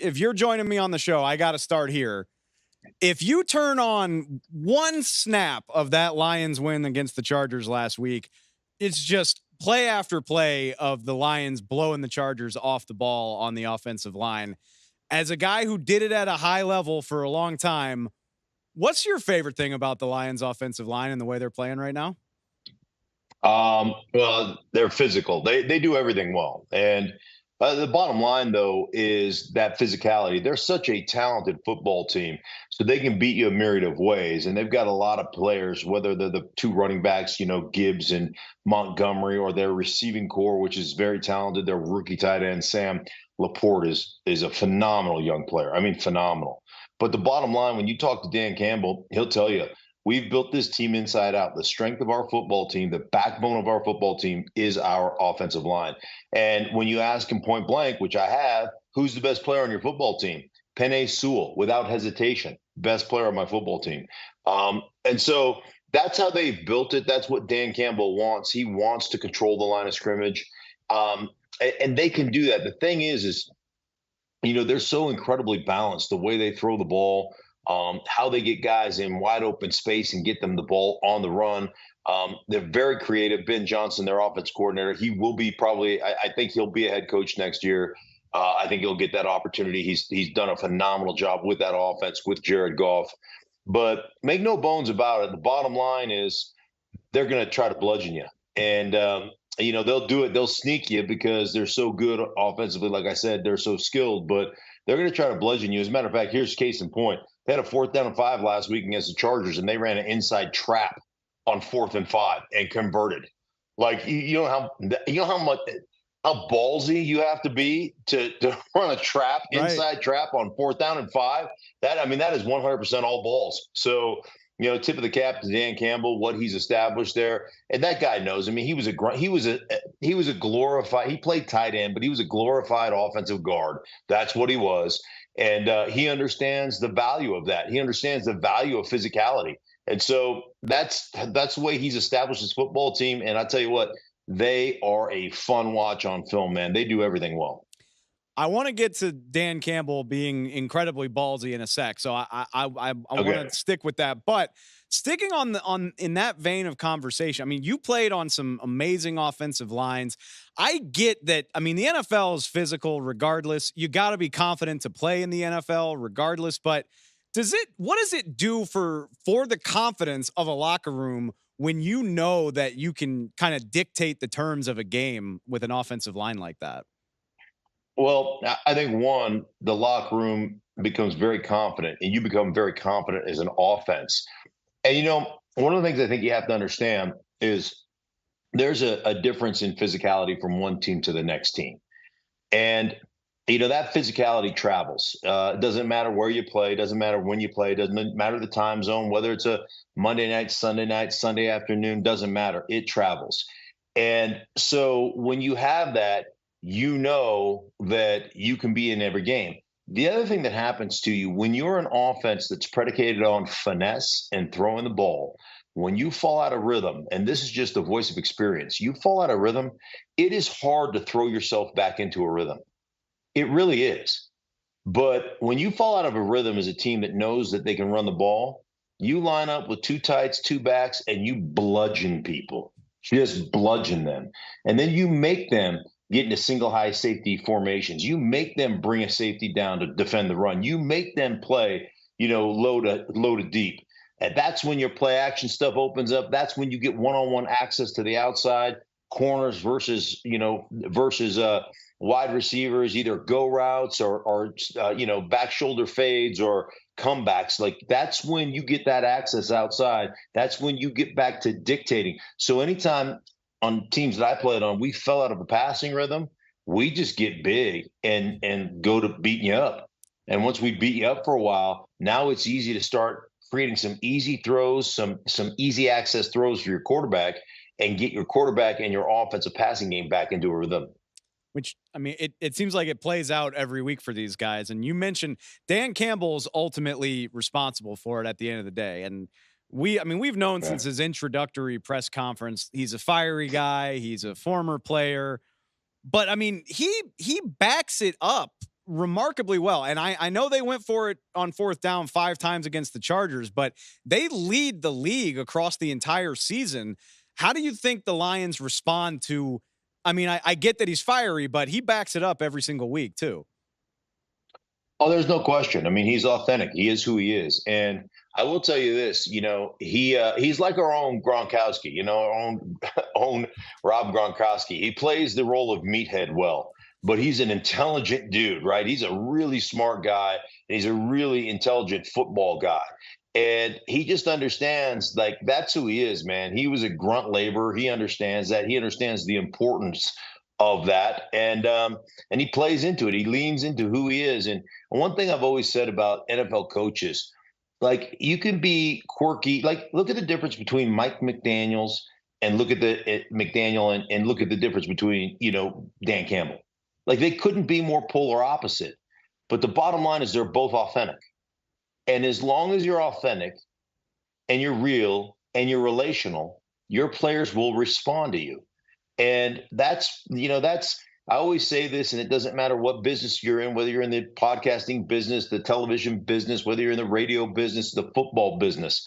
if you're joining me on the show, I got to start here. If you turn on one snap of that Lions win against the Chargers last week, it's just play after play of the Lions blowing the Chargers off the ball on the offensive line. As a guy who did it at a high level for a long time, what's your favorite thing about the Lions offensive line and the way they're playing right now? Well, they're physical. They do everything well. And the bottom line, though, is that physicality. They're such a talented football team, so they can beat you a myriad of ways. And they've got a lot of players, whether they're the two running backs, Gibbs and Montgomery, or their receiving core, which is very talented, their rookie tight end, Sam. Laporte is a phenomenal young player. I mean, phenomenal. But the bottom line, when you talk to Dan Campbell, he'll tell you, we've built this team inside out. The strength of our football team, the backbone of our football team is our offensive line. And when you ask him point blank, which I have, who's the best player on your football team? Penei Sewell, without hesitation, best player on my football team. And so that's how they've built it. That's what Dan Campbell wants. He wants to control the line of scrimmage. And they can do that. The thing is, they're so incredibly balanced, the way they throw the ball, how they get guys in wide open space and get them the ball on the run. They're very creative. Ben Johnson, their offense coordinator, he will be probably, I think he'll be a head coach next year. I think he'll get that opportunity. He's done a phenomenal job with that offense with Jared Goff. But make no bones about it. The bottom line is they're going to try to bludgeon you. And, they'll do it. They'll sneak you because they're so good offensively. Like I said, they're so skilled, but they're going to try to bludgeon you. As a matter of fact, here's case in point. They had a 4th down and 5 last week against the Chargers, and they ran an inside trap on 4th and 5 and converted. Like, how ballsy you have to be to run a trap, inside trap on 4th down and 5. That is 100% all balls. So, tip of the cap to Dan Campbell, what he's established there, and that guy knows. I mean, he was a glorified. He played tight end, but he was a glorified offensive guard. That's what he was, and he understands the value of that. He understands the value of physicality, and so that's the way he's established his football team. And I tell you what, they are a fun watch on film, man. They do everything well. I want to get to Dan Campbell being incredibly ballsy in a sec, so I want to stick with that. But sticking in that vein of conversation, I mean, you played on some amazing offensive lines. I get that. I mean, the NFL is physical, regardless. You got to be confident to play in the NFL, regardless. But what does it do for the confidence of a locker room when you know that you can kind of dictate the terms of a game with an offensive line like that? Well, I think the locker room becomes very confident, and you become very confident as an offense. And, one of the things I think you have to understand is there's a difference in physicality from one team to the next team. And, that physicality travels. It doesn't matter where you play. It doesn't matter when you play. It doesn't matter the time zone, whether it's a Monday night, Sunday afternoon, doesn't matter. It travels. And so when you have that, that you can be in every game. The other thing that happens to you when you're an offense that's predicated on finesse and throwing the ball, when you fall out of rhythm, and this is just the voice of experience, you fall out of rhythm, it is hard to throw yourself back into a rhythm. It really is. But when you fall out of a rhythm as a team that knows that they can run the ball, you line up with 2 tights, 2 backs, and you bludgeon people. Just bludgeon them. And then you make them get into single high safety formations. You make them bring a safety down to defend the run. You make them play, low to deep. And that's when your play action stuff opens up. That's when you get one-on-one access to the outside, corners versus wide receivers, either go routes or back shoulder fades or comebacks. Like, that's when you get that access outside. That's when you get back to dictating. So anytime on teams that I played on, we fell out of a passing rhythm, we just get big and go to beating you up. And once we beat you up for a while, now it's easy to start creating some easy throws, some easy access throws for your quarterback, and get your quarterback and your offensive passing game back into a rhythm. Which, I mean, it seems like it plays out every week for these guys. And you mentioned Dan Campbell's ultimately responsible for it at the end of the day. And we've known since his introductory press conference, he's a fiery guy. He's a former player, but I mean, he backs it up remarkably well. And I know they went for it on 4th down 5 times against the Chargers, but they lead the league across the entire season. How do you think the Lions respond to, I mean, I get that he's fiery, but he backs it up every single week too. Oh, there's no question. I mean, he's authentic. He is who he is. And I will tell you this, he's like our own Gronkowski, our own Rob Gronkowski. He plays the role of meathead well, but he's an intelligent dude, right? He's a really smart guy, and he's a really intelligent football guy. And he just understands, like, that's who he is, man. He was a grunt laborer. He understands that. He understands the importance of that, and he plays into it. He leans into who he is. And one thing I've always said about NFL coaches, like you can be quirky. Like look at the difference between Mike McDaniel's and look at McDaniel and look at the difference between Dan Campbell. Like they couldn't be more polar opposite. But the bottom line is they're both authentic. And as long as you're authentic and you're real and you're relational, your players will respond to you. And I always say this, and it doesn't matter what business you're in, whether you're in the podcasting business, the television business, whether you're in the radio business, the football business.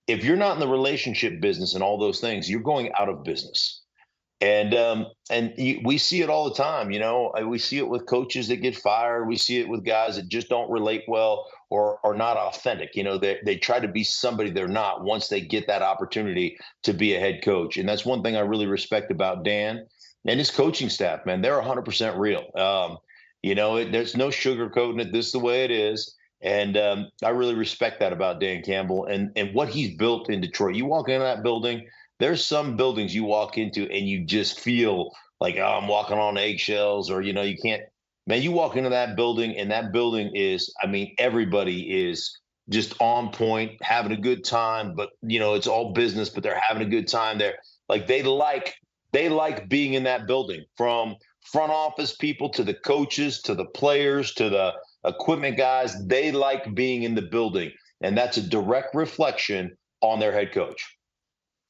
If you're not in the relationship business and all those things, you're going out of business. We see it all the time. We see it with coaches that get fired. We see it with guys that just don't relate well or are not authentic. They try to be somebody they're not once they get that opportunity to be a head coach. And that's one thing I really respect about Dan and his coaching staff, man. They're 100% real. There's no sugarcoating it. This is the way it is. And I really respect that about Dan Campbell and what he's built in Detroit. You walk into that building, there's some buildings you walk into and you just feel like, oh, I'm walking on eggshells, or, you can't, man, you walk into that building and that building is, everybody is just on point, having a good time, but it's all business, but they're having a good time there. Like they like being in that building, from front office people to the coaches, to the players, to the equipment guys. They like being in the building. And that's a direct reflection on their head coach.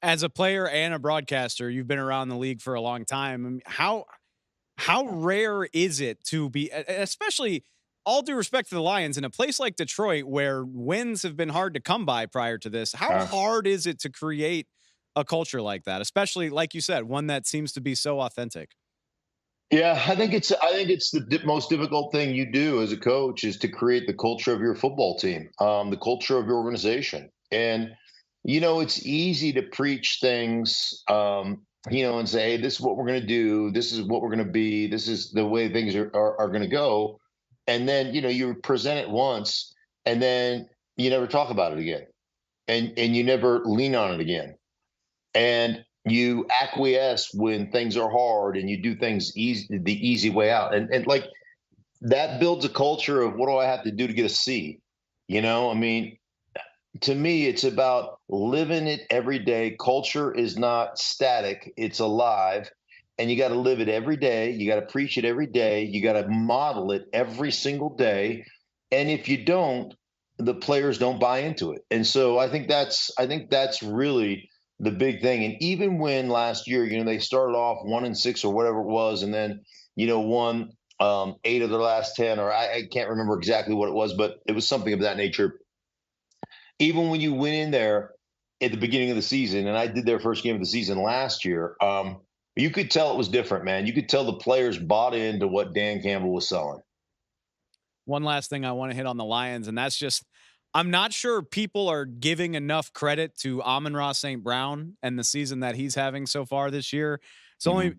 As a player and a broadcaster, you've been around the league for a long time. How rare is it to be, especially all due respect to the Lions, in a place like Detroit where wins have been hard to come by prior to this? How hard is it to create a culture like that, especially, like you said, one that seems to be so authentic? Yeah, I think it's the most difficult thing you do as a coach is to create the culture of your football team, the culture of your organization. And it's easy to preach things, and say, hey, this is what we're going to do. This is what we're going to be. This is the way things are going to go. And then, you present it once and then you never talk about it again. And you never lean on it again. And you acquiesce when things are hard and you do things the easy way out. And like that builds a culture of, what do I have to do to get a C? To me, it's about living it every day. Culture is not static. It's alive. And you got to live it every day. You got to preach it every day. You got to model it every single day. And if you don't, the players don't buy into it. And so I think that's really the big thing. And even when last year, they started off 1-6 or whatever it was, and then, won 8 of the last 10, or I can't remember exactly what it was, but it was something of that nature. Even when you went in there at the beginning of the season, and I did their first game of the season last year, you could tell it was different, man. You could tell the players bought into what Dan Campbell was selling. One last thing I want to hit on the Lions, and that's just, I'm not sure people are giving enough credit to Amon-Ra St. Brown and the season that he's having so far this year.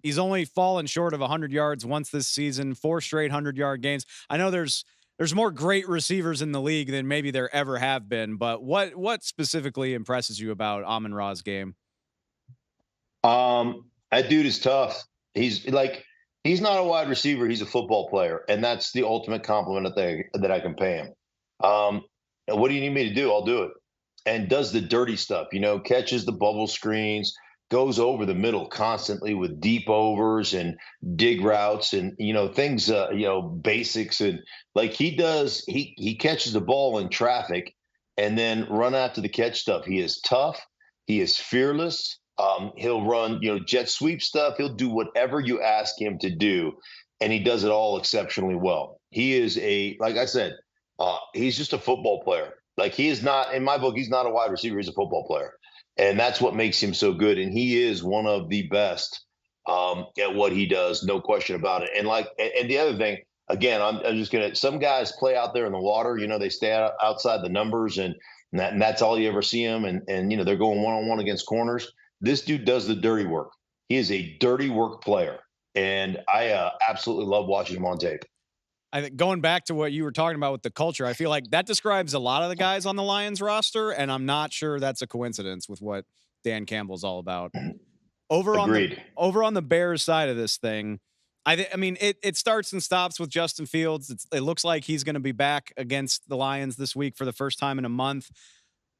He's only fallen short of 100 yards once this season, 4 straight 100-yard games. I know there's more great receivers in the league than maybe there ever have been, but what specifically impresses you about Amon-Ra's game? That dude is tough. He's not a wide receiver. He's a football player. And that's the ultimate compliment that I can pay him. What do you need me to do? I'll do it. And does the dirty stuff, catches the bubble screens, goes over the middle constantly with deep overs and dig routes and, things, basics. And like he does, he catches the ball in traffic and then run after the catch stuff. He is tough. He is fearless. He'll run, jet sweep stuff. He'll do whatever you ask him to do. And he does it all exceptionally well. He is like I said, he's just a football player. Like he is not, in my book, he's not a wide receiver. He's a football player. And that's what makes him so good. And he is one of the best at what he does. No question about it. And the other thing, again, I'm just going to, some guys play out there in the water, they stay outside the numbers and that's all you ever see them. And they're going one-on-one against corners. This dude does the dirty work. He is a dirty work player. And I absolutely love watching him on tape. I think going back to what you were talking about with the culture, I feel like that describes a lot of the guys on the Lions roster, and I'm not sure that's a coincidence with what Dan Campbell's all about. Over on the Bears side of this thing, I mean, it starts and stops with Justin Fields. It looks like he's going to be back against the Lions this week for the first time in a month.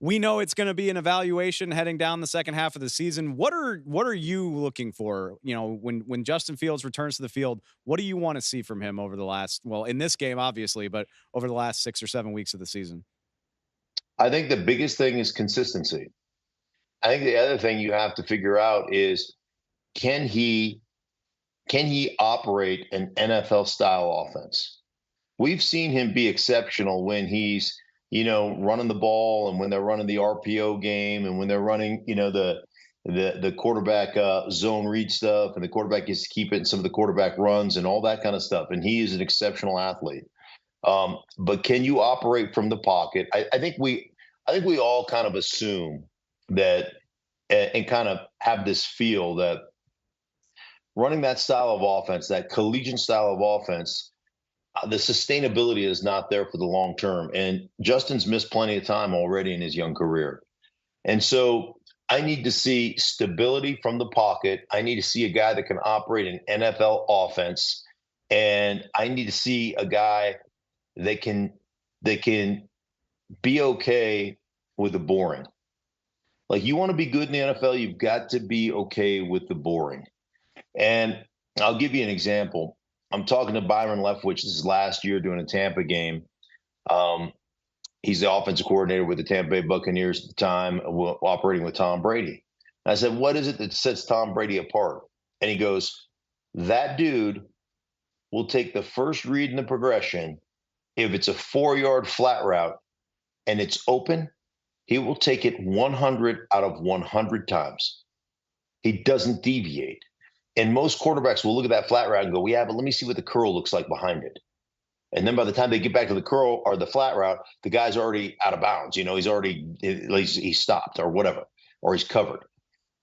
We know it's going to be an evaluation heading down the second half of the season. What are you looking for? You know, when Justin Fields returns to the field, what do you want to see from him over the last, well, in this game, obviously, but over the last 6 or 7 weeks of the season? I think the biggest thing is consistency. I think the other thing you have to figure out is can he operate an NFL style offense? We've seen him be exceptional when he's, running the ball and when they're running the RPO game and when they're running, the quarterback zone read stuff and the quarterback gets to keep it in some of the quarterback runs and all that kind of stuff. And he is an exceptional athlete. But can you operate from the pocket? I think we all kind of assume that and kind of have this feel that running that style of offense, that collegiate style of offense, the sustainability is not there for the long term. And Justin's missed plenty of time already in his young career. And so I need to see stability from the pocket. I need to see a guy that can operate an NFL offense. And I need to see a guy that can be okay with the boring. Like, you want to be good in the NFL, you've got to be okay with the boring. And I'll give you an example. I'm talking to Byron Leftwich. This is last year doing a Tampa game. He's the offensive coordinator with the Tampa Bay Buccaneers at the time, operating with Tom Brady. And I said, what is it that sets Tom Brady apart? And he goes, that dude will take the first read in the progression. If it's a 4-yard flat route and it's open, he will take it 100 out of 100 times. He doesn't deviate. And most quarterbacks will look at that flat route and go, yeah, but let me see what the curl looks like behind it. And then by the time they get back to the curl or the flat route, the guy's already out of bounds. He's stopped or whatever, or he's covered.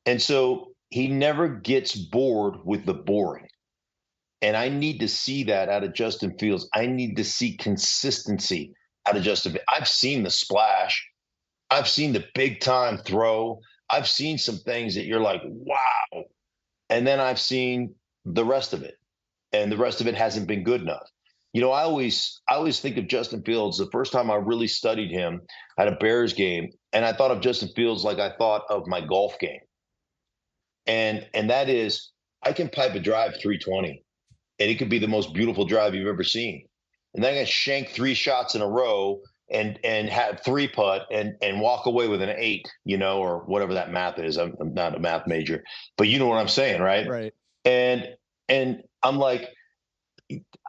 And so he never gets bored with the boring. And I need to see that out of Justin Fields. I need to see consistency out of Justin Fields. I've seen the splash. I've seen the big time throw. I've seen some things that you're like, wow. And then I've seen the rest of it. And the rest of it hasn't been good enough. I always think of Justin Fields. The first time I really studied him at a Bears game, and I thought of Justin Fields like I thought of my golf game. And that is, I can pipe a drive 320, and it could be the most beautiful drive you've ever seen. And then I can shank 3 shots in a row and have 3-putt and walk away with an 8, or whatever that math is. I'm not a math major, but you know what I'm saying, right? Right. And I'm like,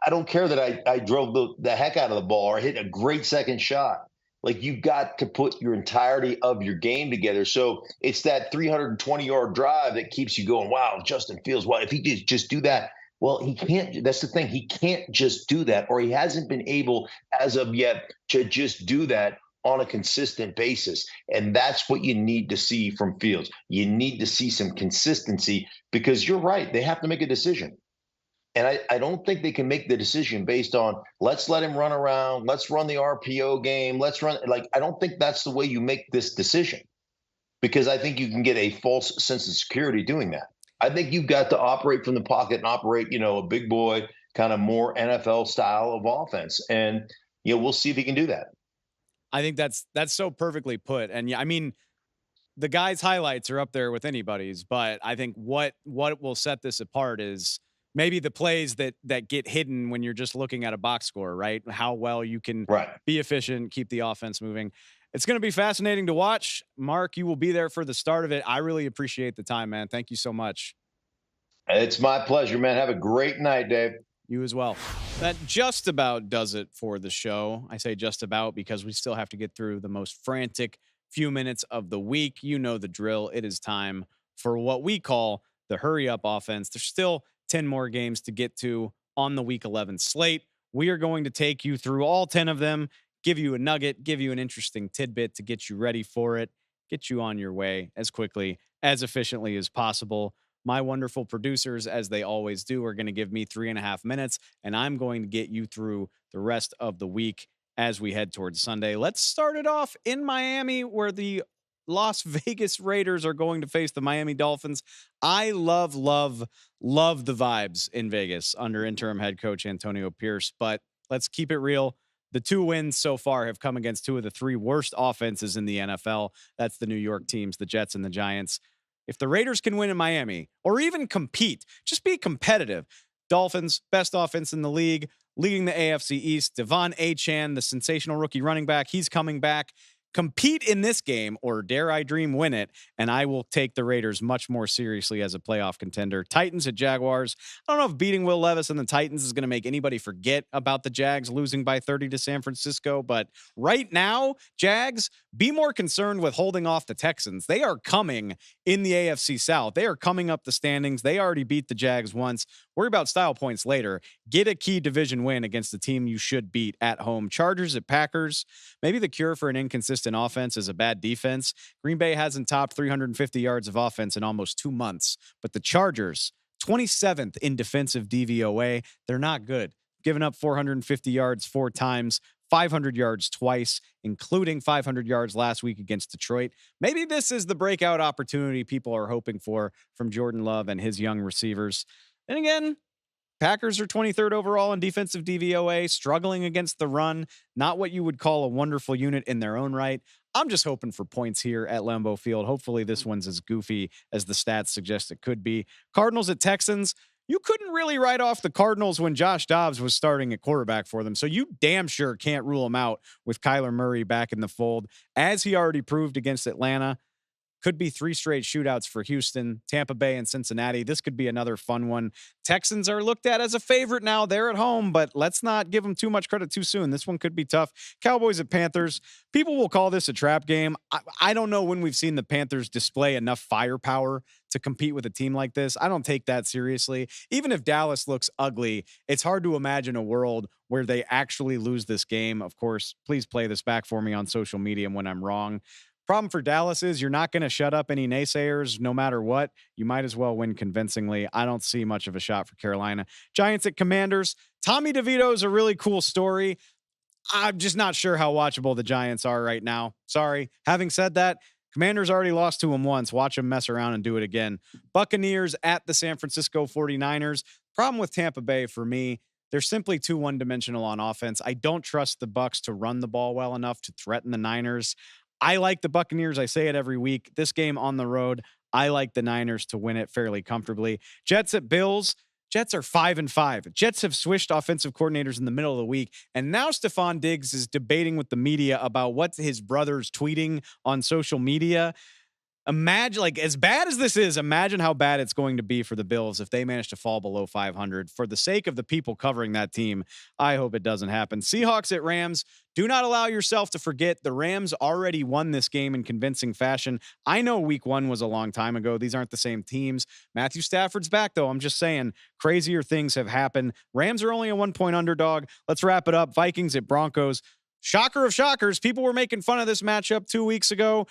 I don't care that I drove the heck out of the ball or hit a great second shot. Like, you've got to put your entirety of your game together. So it's that 320-yard drive that keeps you going, wow, Justin Fields, well, if he did just do that. Well, he can't. That's the thing. He can't just do that, or he hasn't been able as of yet to just do that on a consistent basis. And that's what you need to see from Fields. You need to see some consistency, because you're right. They have to make a decision. And I don't think they can make the decision based on, let's let him run around. Let's run the RPO game. Let's run. I don't think that's the way you make this decision, because I think you can get a false sense of security doing that. I think you've got to operate from the pocket and operate, a big boy kind of more NFL style of offense. And, we'll see if he can do that. I think that's so perfectly put. And yeah, I mean, the guy's highlights are up there with anybody's, but I think what will set this apart is maybe the plays that get hidden when you're just looking at a box score, right? How well you can be efficient, keep the offense moving. It's going to be fascinating to watch. Mark, you will be there for the start of it. I really appreciate the time, man. Thank you so much. It's my pleasure, man. Have a great night, Dave. You as well. That just about does it for the show. I say just about because we still have to get through the most frantic few minutes of the week. You know the drill. It is time for what we call the hurry up offense. There's still 10 more games to get to on the week 11 slate. We are going to take you through all 10 of them, give you a nugget, give you an interesting tidbit to get you ready for it, get you on your way as quickly, as efficiently as possible. My wonderful producers, as they always do, are going to give me 3.5 minutes, and I'm going to get you through the rest of the week as we head towards Sunday. Let's start it off in Miami, where the Las Vegas Raiders are going to face the Miami Dolphins. I love the vibes in Vegas under interim head coach Antonio Pierce, but let's keep it real. The 2 wins so far have come against 2 of the 3 worst offenses in the NFL. That's the New York teams, the Jets and the Giants. If the Raiders can win in Miami or even compete, just be competitive. Dolphins, best offense in the league, leading the AFC East. Devon Achane, the sensational rookie running back, he's coming back. Compete in this game, or dare I dream win it, and I will take the Raiders much more seriously as a playoff contender. Titans at Jaguars. I don't know if beating Will Levis and the Titans is going to make anybody forget about the Jags losing by 30 to San Francisco, but right now, Jags, be more concerned with holding off the Texans. They are coming in the AFC South. They are coming up the standings. They already beat the Jags once. Worry about style points later. Get a key division win against the team you should beat at home. Chargers at Packers. Maybe the cure for an inconsistent offense is a bad defense. Green Bay hasn't topped 350 yards of offense in almost 2 months, but the Chargers, 27th in defensive DVOA. They're not good. Giving up 450 yards 4 times, 500 yards twice, including 500 yards last week against Detroit. Maybe this is the breakout opportunity people are hoping for from Jordan Love and his young receivers. And again, Packers are 23rd overall in defensive DVOA, struggling against the run. Not what you would call a wonderful unit in their own right. I'm just hoping for points here at Lambeau Field. Hopefully this one's as goofy as the stats suggest it could be. Cardinals at Texans. You couldn't really write off the Cardinals when Josh Dobbs was starting at quarterback for them. So you damn sure can't rule them out with Kyler Murray back in the fold, as he already proved against Atlanta. Could be 3 straight shootouts for Houston, Tampa Bay, and Cincinnati. This could be another fun one. Texans are looked at as a favorite now. They're at home, but let's not give them too much credit too soon. This one could be tough. Cowboys at Panthers. People will call this a trap game. I don't know when we've seen the Panthers display enough firepower to compete with a team like this. I don't take that seriously. Even if Dallas looks ugly, it's hard to imagine a world where they actually lose this game. Of course, please play this back for me on social media when I'm wrong. Problem for Dallas is you're not going to shut up any naysayers no matter what. You might as well win convincingly. I don't see much of a shot for Carolina. Giants at Commanders. Tommy DeVito is a really cool story. I'm just not sure how watchable the Giants are right now. Sorry. Having said that, Commanders already lost to them once. Watch them mess around and do it again. Buccaneers at the San Francisco 49ers. Problem with Tampa Bay for me, they're simply too one-dimensional on offense. I don't trust the Bucs to run the ball well enough to threaten the Niners. I like the Buccaneers. I say it every week. This game on the road, I like the Niners to win it fairly comfortably. Jets at Bills. Jets are 5-5. Jets have switched offensive coordinators in the middle of the week, and now Stephon Diggs is debating with the media about what his brother's tweeting on social media. Imagine, like, as bad as this is, imagine how bad it's going to be for the Bills if they manage to fall below 500. For the sake of the people covering that team, I hope it doesn't happen. Seahawks at Rams. Do not allow yourself to forget the Rams already won this game in convincing fashion. I know week 1 was a long time ago. These aren't the same teams. Matthew Stafford's back, though. I'm just saying, crazier things have happened. Rams are only a 1-point underdog. Let's wrap it up. Vikings at Broncos. Shocker of shockers. People were making fun of this matchup 2 weeks ago.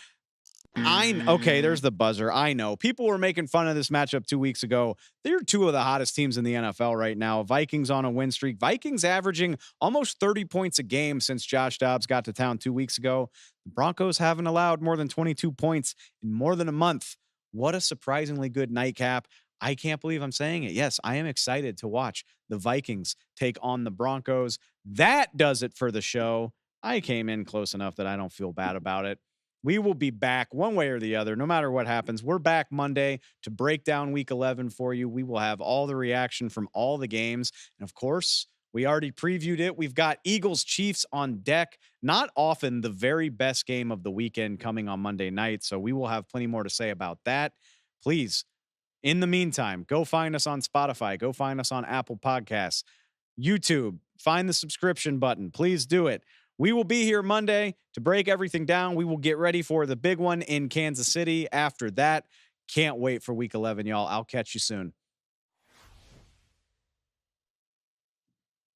Okay, there's the buzzer. I know. People were making fun of this matchup 2 weeks ago. They're 2 of the hottest teams in the NFL right now. Vikings on a win streak. Vikings averaging almost 30 points a game since Josh Dobbs got to town 2 weeks ago. The Broncos haven't allowed more than 22 points in more than a month. What a surprisingly good nightcap. I can't believe I'm saying it. Yes, I am excited to watch the Vikings take on the Broncos. That does it for the show. I came in close enough that I don't feel bad about it. We will be back one way or the other, no matter what happens. We're back Monday to break down week 11 for you. We will have all the reaction from all the games. And of course, we already previewed it. We've got Eagles Chiefs on deck. Not often the very best game of the weekend coming on Monday night. So we will have plenty more to say about that. Please, in the meantime, go find us on Spotify. Go find us on Apple Podcasts, YouTube. Find the subscription button. Please do it. We will be here Monday to break everything down. We will get ready for the big one in Kansas City after that. Can't wait for week 11, y'all. I'll catch you soon.